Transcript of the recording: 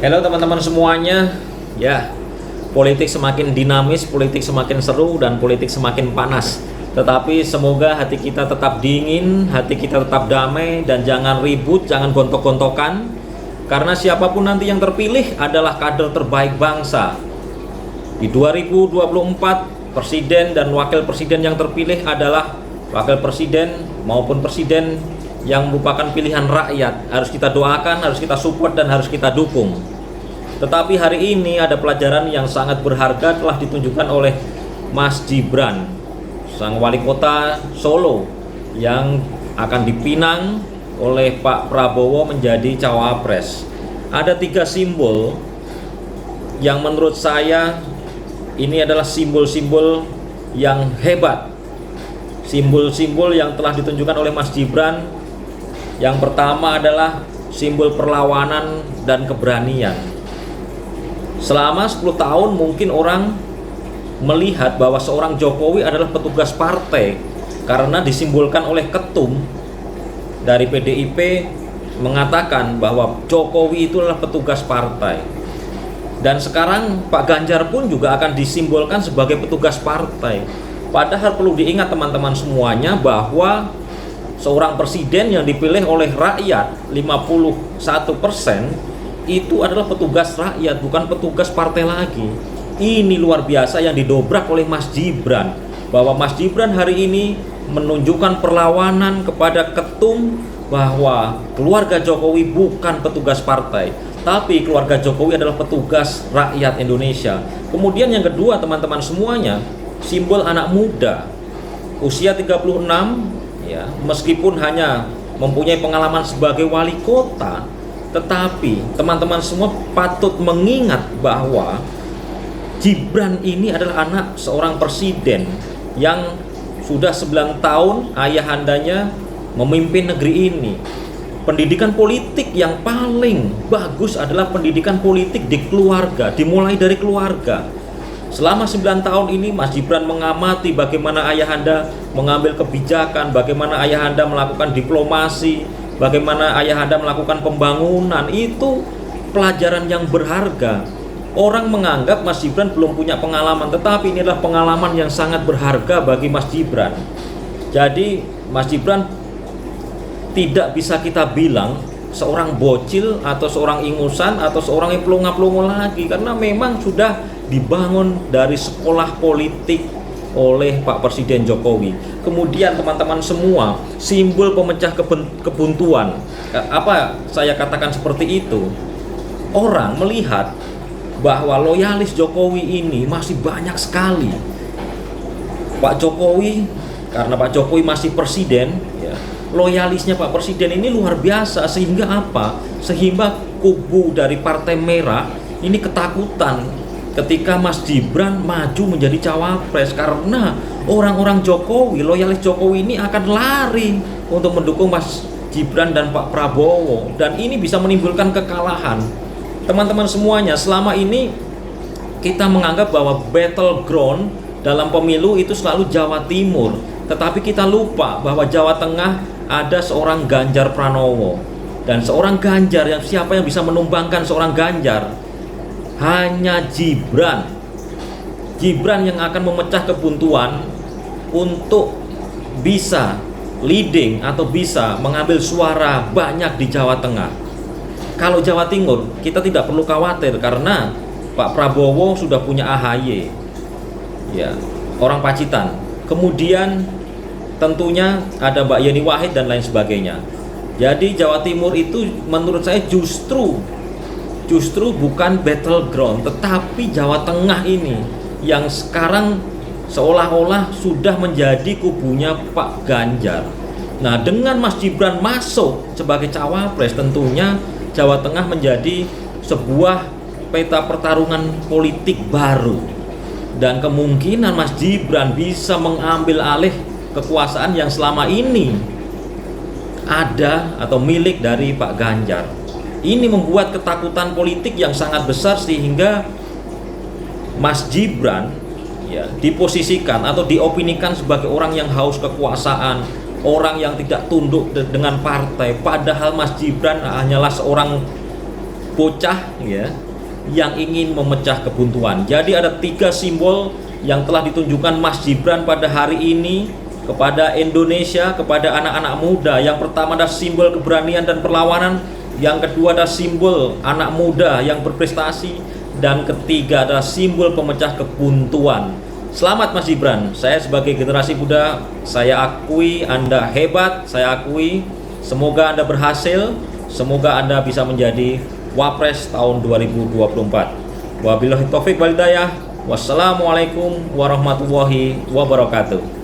Halo teman-teman semuanya. Ya, politik semakin dinamis, politik semakin seru, dan politik semakin panas. Tetapi semoga hati kita tetap dingin, hati kita tetap damai, dan jangan ribut, jangan gontok-gontokan. Karena siapapun nanti yang terpilih adalah kader terbaik bangsa. Di 2024, presiden dan wakil presiden yang terpilih adalah wakil presiden maupun presiden yang merupakan pilihan rakyat. Harus kita doakan, harus kita support, dan harus kita dukung. Tetapi hari ini ada pelajaran yang sangat berharga telah ditunjukkan oleh Mas Gibran, sang wali kota Solo, yang akan dipinang oleh Pak Prabowo menjadi cawapres. Ada 3 simbol yang menurut saya ini adalah simbol-simbol yang hebat, simbol-simbol yang telah ditunjukkan oleh Mas Gibran. Yang pertama adalah simbol perlawanan dan keberanian. Selama 10 tahun mungkin orang melihat bahwa seorang Jokowi adalah petugas partai karena disimbolkan oleh ketum dari PDIP mengatakan bahwa Jokowi itu adalah petugas partai. Dan sekarang Pak Ganjar pun juga akan disimbolkan sebagai petugas partai. Padahal perlu diingat teman-teman semuanya bahwa seorang presiden yang dipilih oleh rakyat 51% itu adalah petugas rakyat, bukan petugas partai lagi. Ini luar biasa yang didobrak oleh Mas Gibran, bahwa Mas Gibran hari ini menunjukkan perlawanan kepada ketum bahwa keluarga Jokowi bukan petugas partai, tapi keluarga Jokowi adalah petugas rakyat Indonesia. Kemudian yang kedua teman-teman semuanya, simbol anak muda usia 36, ya, meskipun hanya mempunyai pengalaman sebagai wali kota, tetapi teman-teman semua patut mengingat bahwa Gibran ini adalah anak seorang presiden yang sudah 9 tahun ayahandanya memimpin negeri ini. Pendidikan politik yang paling bagus adalah pendidikan politik di keluarga, dimulai dari keluarga. Selama 9 tahun ini Mas Gibran mengamati bagaimana ayahanda mengambil kebijakan, bagaimana ayahanda melakukan diplomasi, bagaimana ayahanda melakukan pembangunan. Itu pelajaran yang berharga. Orang menganggap Mas Gibran belum punya pengalaman, tetapi ini adalah pengalaman yang sangat berharga bagi Mas Gibran. Jadi Mas Gibran tidak bisa kita bilang seorang bocil atau seorang ingusan atau seorang yang pelongo-pelongo lagi, karena memang sudah dibangun dari sekolah politik oleh Pak Presiden Jokowi. Kemudian teman-teman semua, simbol pemecah kebuntuan. Apa saya katakan seperti itu? Orang melihat bahwa loyalis Jokowi ini masih banyak sekali. Pak Jokowi, karena Pak Jokowi masih presiden, ya, loyalisnya Pak Presiden ini luar biasa. Sehingga apa? Sehingga kubu dari Partai Merah ini ketakutan ketika Mas Gibran maju menjadi cawapres, karena orang-orang Jokowi, loyalis Jokowi ini akan lari untuk mendukung Mas Gibran dan Pak Prabowo, dan ini bisa menimbulkan kekalahan. Teman-teman semuanya, selama ini kita menganggap bahwa battleground dalam pemilu itu selalu Jawa Timur, tetapi kita lupa bahwa Jawa Tengah ada seorang Ganjar Pranowo, dan seorang Ganjar yang siapa yang bisa menumbangkan seorang Ganjar? Hanya Gibran. Gibran yang akan memecah kebuntuan untuk bisa leading atau bisa mengambil suara banyak di Jawa Tengah. Kalau Jawa Timur kita tidak perlu khawatir karena Pak Prabowo sudah punya AHY, ya, orang Pacitan. Kemudian tentunya ada Mbak Yeni Wahid dan lain sebagainya. Jadi Jawa Timur itu menurut saya justru bukan battleground, tetapi Jawa Tengah ini yang sekarang seolah-olah sudah menjadi kubunya Pak Ganjar. Nah, dengan Mas Gibran masuk sebagai cawapres, tentunya Jawa Tengah menjadi sebuah peta pertarungan politik baru, dan kemungkinan Mas Gibran bisa mengambil alih kekuasaan yang selama ini ada atau milik dari Pak Ganjar. Ini membuat ketakutan politik yang sangat besar, sehingga Mas Gibran, ya, diposisikan atau diopinikan sebagai orang yang haus kekuasaan, orang yang tidak tunduk dengan partai. Padahal Mas Gibran hanyalah seorang bocah ya yang ingin memecah kebuntuan. Jadi ada 3 simbol yang telah ditunjukkan Mas Gibran pada hari ini kepada Indonesia, kepada anak-anak muda. Yang pertama ada simbol keberanian dan perlawanan, yang kedua ada simbol anak muda yang berprestasi, dan ketiga adalah simbol pemecah kebuntuan. Selamat Mas Gibran, saya sebagai generasi muda, saya akui Anda hebat, saya akui. Semoga Anda berhasil, semoga Anda bisa menjadi Wapres tahun 2024. Wabillahi taufik wal hidayah. Wassalamualaikum warahmatullahi wabarakatuh.